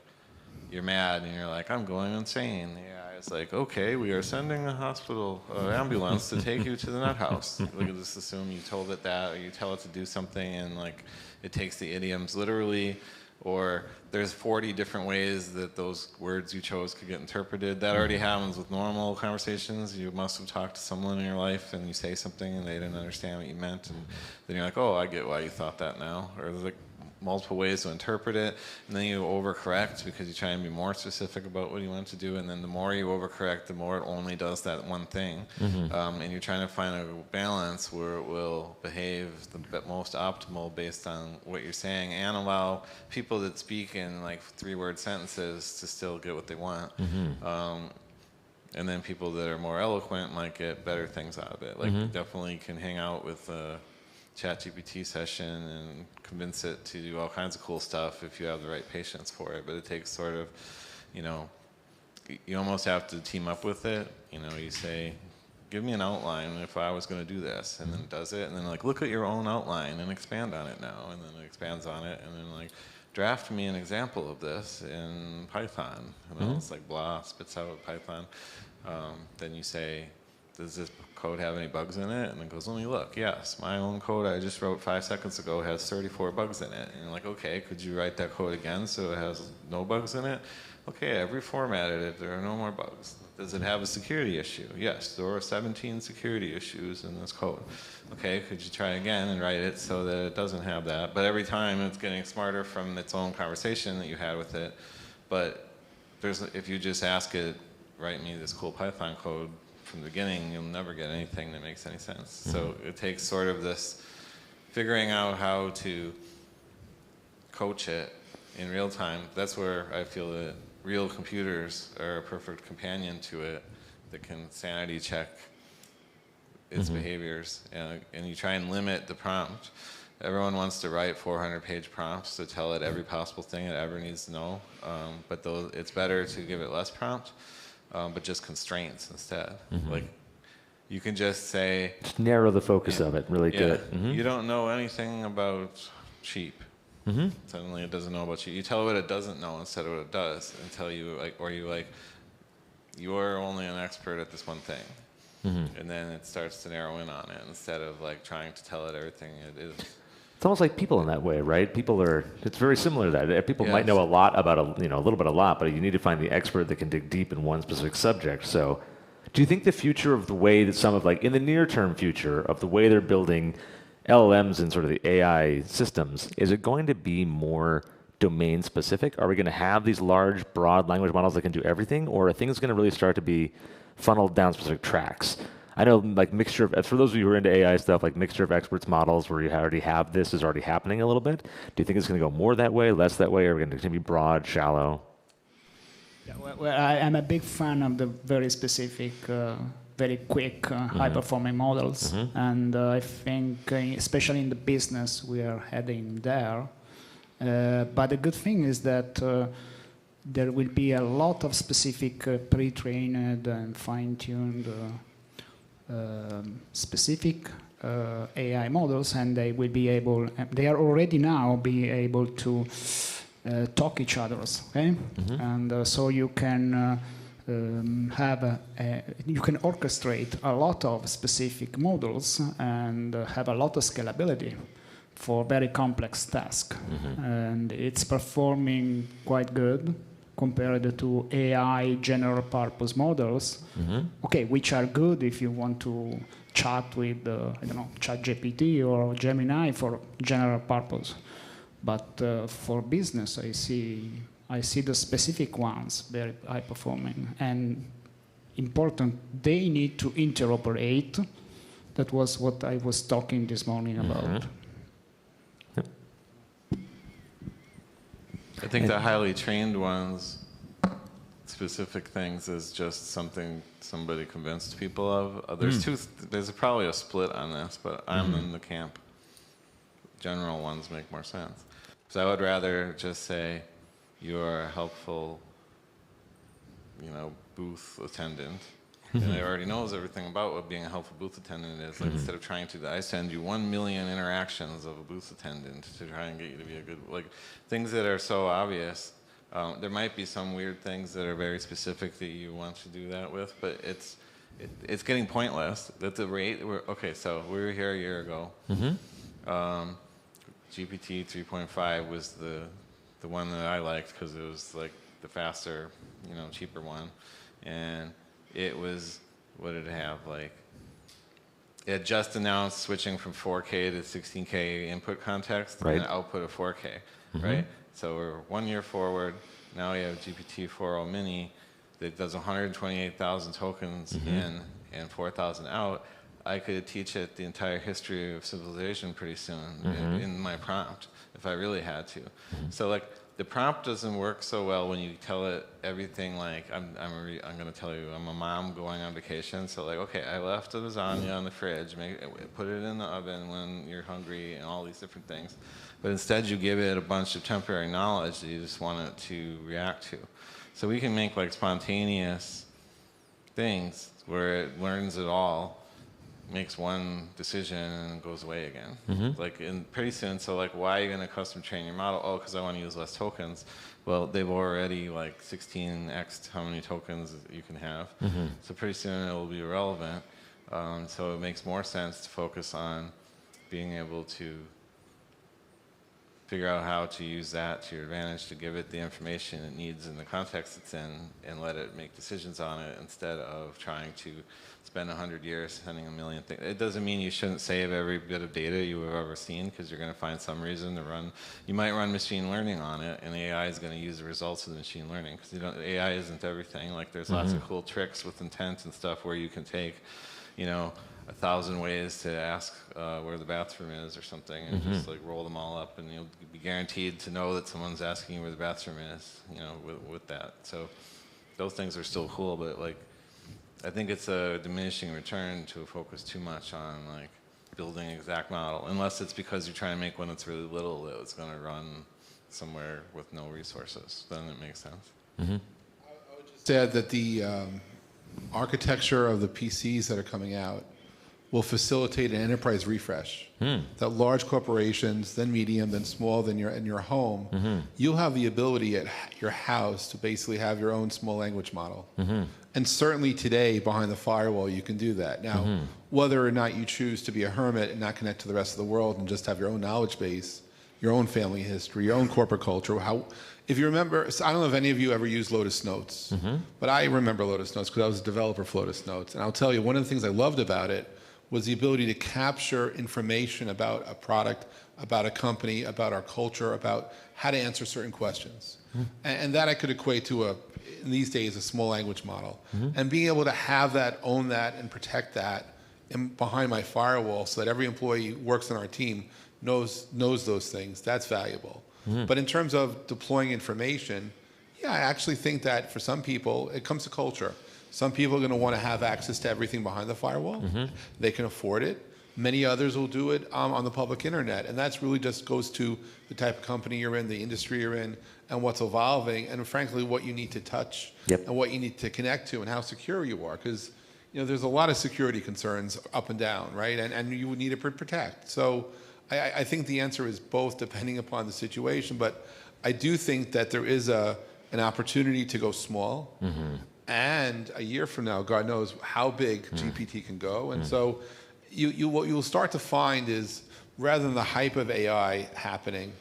you're mad and you're like, I'm going insane. Yeah, it's like, okay, we are sending a hospital ambulance to take you to the nut house. Like, just assume you told it that, or you tell it to do something, and like it takes the idioms literally, or there's 40 different ways that those words you chose could get interpreted. That already happens with normal conversations. You must have talked to someone in your life and you say something and they didn't understand what you meant, and then you're like, oh, I get why you thought that now. Or there's like multiple ways to interpret it, and then you overcorrect because you try and be more specific about what you want to do, and then the more you overcorrect, the more it only does that one thing. And you're trying to find a balance where it will behave the most optimal based on what you're saying and allow people that speak in like 3-word sentences to still get what they want. And then people that are more eloquent might get better things out of it. Like definitely can hang out with ChatGPT session and convince it to do all kinds of cool stuff if you have the right patience for it. But it takes sort of, you know, you almost have to team up with it. You know, you say, give me an outline if I was going to do this, and then it does it, and then like, look at your own outline and expand on it now, and then it expands on it, and then like, draft me an example of this in Python. And then it's like, blah, spits out Python. Then you say, does this code have any bugs in it? And it goes, let me look. Yes, my own code I just wrote 5 seconds ago has 34 bugs in it. And you're like, okay, could you write that code again so it has no bugs in it? Okay, I've reformatted it. There are no more bugs. Does it have a security issue? Yes, there are 17 security issues in this code. Okay, could you try again and write it so that it doesn't have that? But every time it's getting smarter from its own conversation that you had with it. But if you just ask it, write me this cool Python code, from the beginning, you'll never get anything that makes any sense. So it takes sort of this figuring out how to coach it in real time. That's where I feel that real computers are a perfect companion to it that can sanity check its behaviors. And you try and limit the prompt. Everyone wants to write 400-page prompts to tell it every possible thing it ever needs to know. But it's better to give it less prompt. But just constraints instead. Like, you can just say... Just narrow the focus of it, really good. You don't know anything about sheep. Suddenly it doesn't know about sheep. You tell it what it doesn't know instead of what it does, and tell you, like, or you like, you're only an expert at this one thing. And then it starts to narrow in on it instead of like trying to tell it everything it is. It's almost like people in that way, right? It's very similar to that. People might know a lot about a little bit a lot, but you need to find the expert that can dig deep in one specific subject. So do you think the future of the way that in the near term future of the way they're building LLMs and sort of the AI systems, is it going to be more domain specific? Are we going to have these large, broad language models that can do everything, or are things going to really start to be funneled down specific tracks? I know, like, for those of you who are into AI stuff, like mixture of experts models where you already have this is already happening a little bit. Do you think it's going to go more that way, less that way, or are we going to be broad, shallow? Yeah, well, I'm a big fan of the very specific, very quick, high-performing models, and I think, especially in the business, we are heading there. But the good thing is that there will be a lot of specific pre-trained and fine-tuned specific AI models, and they will be able. They are already now be able to talk each other, okay? And so you can you can orchestrate a lot of specific models and have a lot of scalability for very complex tasks. And it's performing quite good compared to AI general purpose models, okay, which are good if you want to chat with, I don't know, ChatGPT or Gemini for general purpose. But for business, I see the specific ones very high performing and important. They need to interoperate. That was what I was talking this morning about. I think the highly trained ones, specific things, is just something somebody convinced people of. There's probably a split on this, but I'm in the camp. General ones make more sense. So I would rather just say you're a helpful, booth attendant. And it already knows everything about what being a helpful booth attendant is. Like instead of trying to, I send you 1 million interactions of a booth attendant to try and get you to be a good, like things that are so obvious. There might be some weird things that are very specific that you want to do that with, but it's getting pointless. At the rate, so we were here a year ago. GPT 3.5 was the one that I liked because it was like the faster, cheaper one. And it was, what did it have? Like, it had just announced switching from 4K to 16K input context and an output of 4K, right? So we're 1 year forward. Now we have GPT-4o Mini that does 128,000 tokens in and 4,000 out. I could teach it the entire history of civilization pretty soon in my prompt if I really had to. So like the prompt doesn't work so well when you tell it everything like I'm going to tell you I'm a mom going on vacation. So like, okay, I left the lasagna on the fridge, put it in the oven when you're hungry and all these different things. But instead you give it a bunch of temporary knowledge that you just want it to react to. So we can make like spontaneous things where it learns it all, makes one decision and goes away again. Like pretty soon, so like why are you going to custom train your model? Oh, because I want to use less tokens. Well, they've already like 16x how many tokens you can have. So pretty soon it will be irrelevant. So it makes more sense to focus on being able to figure out how to use that to your advantage to give it the information it needs in the context it's in and let it make decisions on it instead of trying to spend 100 years sending a million things. It doesn't mean you shouldn't save every bit of data you have ever seen because you're going to find some reason to run. You might run machine learning on it and AI is going to use the results of the machine learning because AI isn't everything. Like there's lots of cool tricks with intent and stuff where you can take, 1,000 ways to ask where the bathroom is or something and just like roll them all up and you'll be guaranteed to know that someone's asking you where the bathroom is, with that. So those things are still cool, but like I think it's a diminishing return to focus too much on like building an exact model, unless it's because you're trying to make one that's really little that it's going to run somewhere with no resources. Then it makes sense. I would just add that the architecture of the PCs that are coming out will facilitate an enterprise refresh. That large corporations, then medium, then small, then in your home, you'll have the ability at your house to basically have your own small language model. And certainly today, behind the firewall, you can do that. Now, whether or not you choose to be a hermit and not connect to the rest of the world and just have your own knowledge base, your own family history, your own corporate culture, if you remember, I don't know if any of you ever used Lotus Notes, but I remember Lotus Notes because I was a developer for Lotus Notes. And I'll tell you, one of the things I loved about it was the ability to capture information about a product, about a company, about our culture, about how to answer certain questions. And that I could equate to in these days, a small language model. And being able to have that, own that, and protect that behind my firewall so that every employee who works on our team knows those things, that's valuable. But in terms of deploying information, Yeah, I actually think that for some people, it comes to culture. Some people are going to want to have access to everything behind the firewall. They can afford it. Many others will do it on the public internet. And that's really just goes to the type of company you're in, the industry you're in, and what's evolving, and frankly, what you need to touch and what you need to connect to and how secure you are. Because there's a lot of security concerns up and down, right? And you would need to protect. So I think the answer is both, depending upon the situation. But I do think that there is an opportunity to go small. And a year from now, God knows how big GPT can go. And so what you'll start to find is, rather than the hype of AI happening,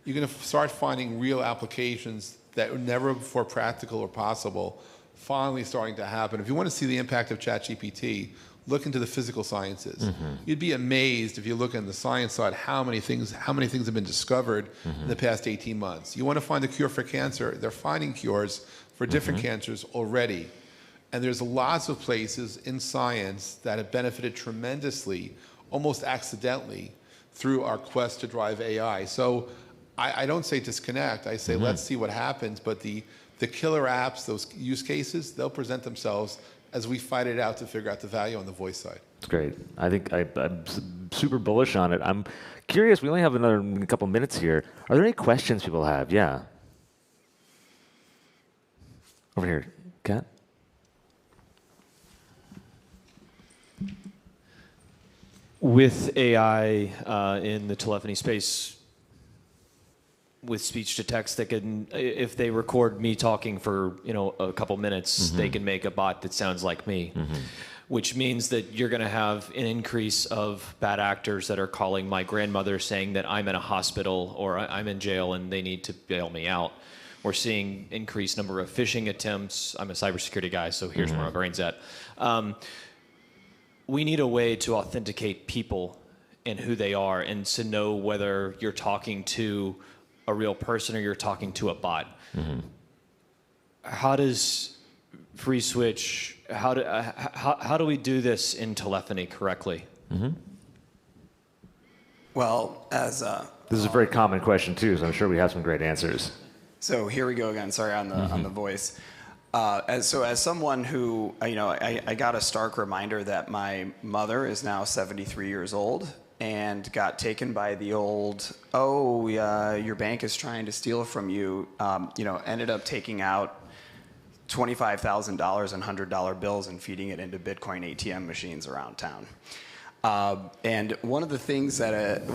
you're going to start finding real applications that were never before practical or possible finally starting to happen. If you want to see the impact of ChatGPT, look into the physical sciences. You'd be amazed if you look on the science side how many things have been discovered in the past 18 months. You want to find a cure for cancer, they're finding cures for different cancers already. And there's lots of places in science that have benefited tremendously, almost accidentally, through our quest to drive AI. So I don't say disconnect, I say let's see what happens, but the killer apps, those use cases, they'll present themselves as we fight it out to figure out the value on the voice side. It's great. I think I'm super bullish on it. I'm curious, we only have another couple minutes here. Are there any questions people have? Yeah. Over here, Kat? With AI in the telephony space, with speech to text, that can, if they record me talking for a couple minutes, they can make a bot that sounds like me, which means that you're going to have an increase of bad actors that are calling my grandmother saying that I'm in a hospital or I'm in jail and they need to bail me out. We're seeing increased number of phishing attempts. I'm a cybersecurity guy, so here's where my brain's at. We need a way to authenticate people and who they are, and to know whether you're talking to a real person or you're talking to a bot. How does free switch? How do we do this in telephony correctly? Well, as This is a very common question too, so I'm sure we have some great answers. So here we go again. Sorry on the voice. As someone who, I got a stark reminder that my mother is now 73 years old and got taken by the old, your bank is trying to steal from you. Ended up taking out $25,000 in $100 bills and feeding it into Bitcoin ATM machines around town. And one of the things that,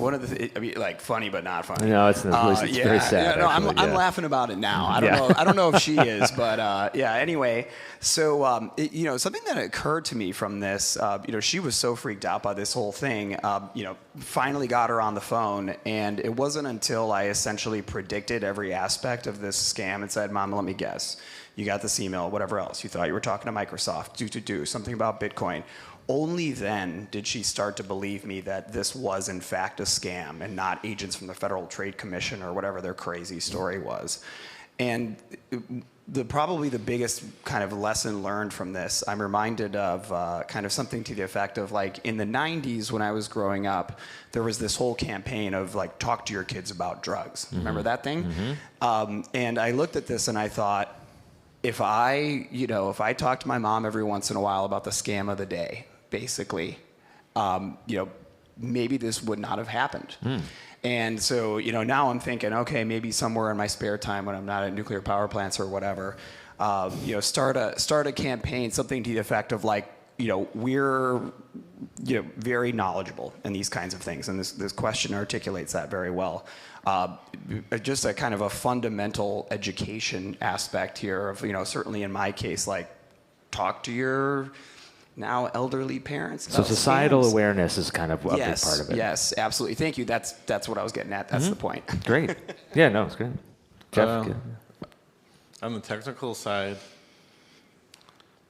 funny but not funny. No, it's very sad. I'm laughing about it now. I don't know if she is, but anyway. So something that occurred to me from this, she was so freaked out by this whole thing. Finally got her on the phone, and it wasn't until I essentially predicted every aspect of this scam and said, "Mom, let me guess. You got this email, whatever else. You thought you were talking to Microsoft. Do something about Bitcoin." Only then did she start to believe me that this was in fact a scam and not agents from the Federal Trade Commission or whatever their crazy story was. And probably the biggest kind of lesson learned from this, I'm reminded of kind of something to the effect of, like, in the 90s when I was growing up, there was this whole campaign of, like, talk to your kids about drugs. Remember that thing? And I looked at this and I thought, if I talk to my mom every once in a while about the scam of the day, basically, maybe this would not have happened. And so, now I'm thinking, okay, maybe somewhere in my spare time when I'm not at nuclear power plants or whatever, start a campaign, something to the effect of, like, we're very knowledgeable in these kinds of things, and this question articulates that very well. Just a kind of a fundamental education aspect here of, certainly in my case, like, talk to your now elderly parents. So societal awareness is kind of a big part of it. Yes, absolutely. Thank you. That's what I was getting at. That's the point. Great. Yeah, no, it's great. Jeff? On the technical side,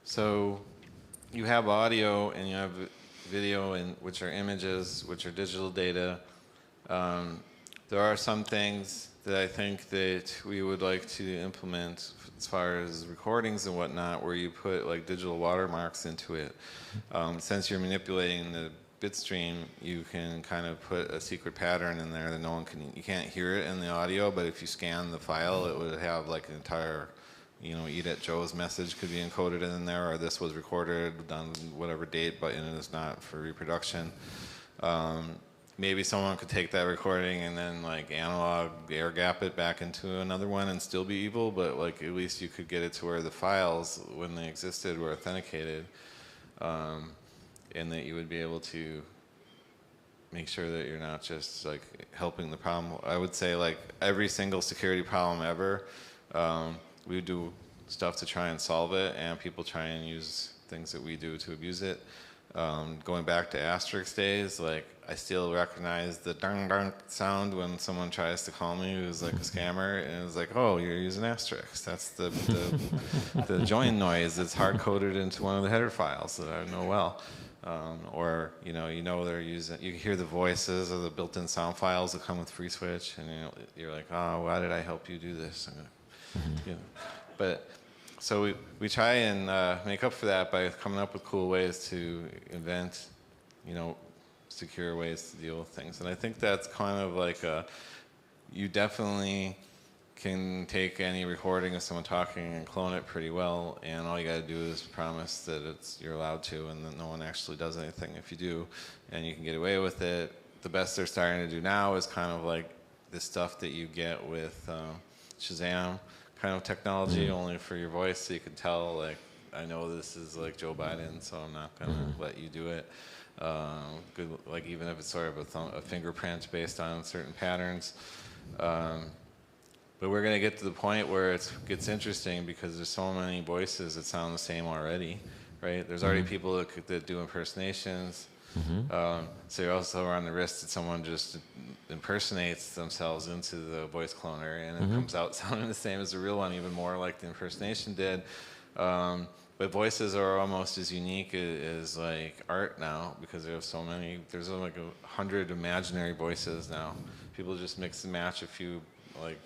so you have audio and you have video, and which are images, which are digital data. There are some things that I think that we would like to implement as far as recordings and whatnot, where you put, like, digital watermarks into it. Since you're manipulating the bit stream, you can kind of put a secret pattern in there that no one can, you can't hear it in the audio, but if you scan the file, it would have like an entire, you know, Eat at Joe's message could be encoded in there, or this was recorded on whatever date, but it is not for reproduction. Maybe someone could take that recording and then like analog air gap it back into another one and still be evil, but like at least you could get it to where the files, when they existed, were authenticated, and that you would be able to make sure that you're not just like helping the problem. I would say like every single security problem ever, we do stuff to try and solve it, and people try and use things that we do to abuse it. Going back to asterisk days, like I still recognize the dang dang sound when someone tries to call me who's like a scammer, and it's like, oh, you're using asterisk. That's the join noise that's hard coded into one of the header files that I know well. Or you know they're using. You can hear the voices of the built-in sound files that come with FreeSwitch, and you're like, oh, why did I help you do this? You know, but. So we try and make up for that by coming up with cool ways to invent, you know, secure ways to deal with things. And I think that's kind of like you definitely can take any recording of someone talking and clone it pretty well, and all you got to do is promise that you're allowed to, and that no one actually does anything if you do, and you can get away with it. The best they're starting to do now is kind of like the stuff that you get with Shazam kind of technology, only for your voice, so you can tell, like, I know this is like Joe Biden, so I'm not going to let you do it. Good, like even if it's sort of a fingerprint based on certain patterns. But we're going to get to the point where it gets interesting because there's so many voices that sound the same already, right? There's already people that do impersonations. So you also run the risk that someone just impersonates themselves into the voice cloner, and it comes out sounding the same as the real one, even more like the impersonation did. But voices are almost as unique as like art now, because there's so many. There's like 100 imaginary voices now. People just mix and match a few, like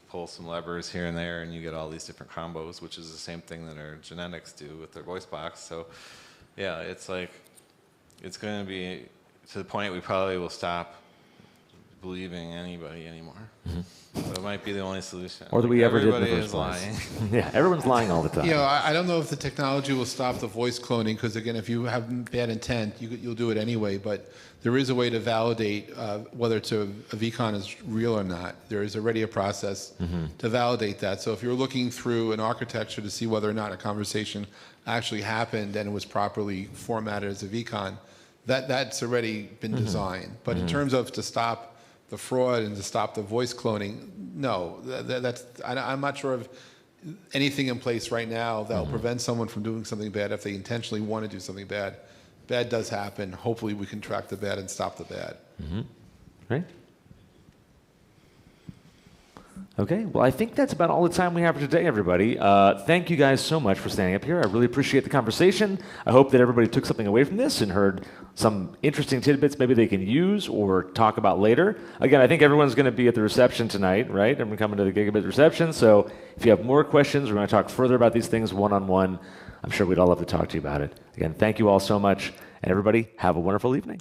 pull some levers here and there, and you get all these different combos, which is the same thing that our genetics do with their voice box. So yeah, it's like, it's going to be to the point we probably will stop believing anybody anymore. So it might be the only solution. Or that we ever did in the Everybody first is place. lying. Yeah, everyone's lying all the time. You know, I don't know if the technology will stop the voice cloning, because again, if you have bad intent, you'll do it anyway. But there is a way to validate whether it's a VCon is real or not. There is already a process to validate that. So if you're looking through an architecture to see whether or not a conversation actually happened and it was properly formatted as a VCon, that's already been designed. But in terms of to stop the fraud and to stop the voice cloning, no. I'm not sure of anything in place right now that will prevent someone from doing something bad if they intentionally want to do something bad. Bad does happen. Hopefully we can track the bad and stop the bad. Right? Okay, well, I think that's about all the time we have for today, everybody. Thank you guys so much for standing up here. I really appreciate the conversation. I hope that everybody took something away from this and heard some interesting tidbits maybe they can use or talk about later. Again, I think everyone's going to be at the reception tonight, right? Everyone coming to the Gigabit reception. So if you have more questions, we're going to talk further about these things one-on-one. I'm sure we'd all love to talk to you about it. Again, thank you all so much. And everybody, have a wonderful evening.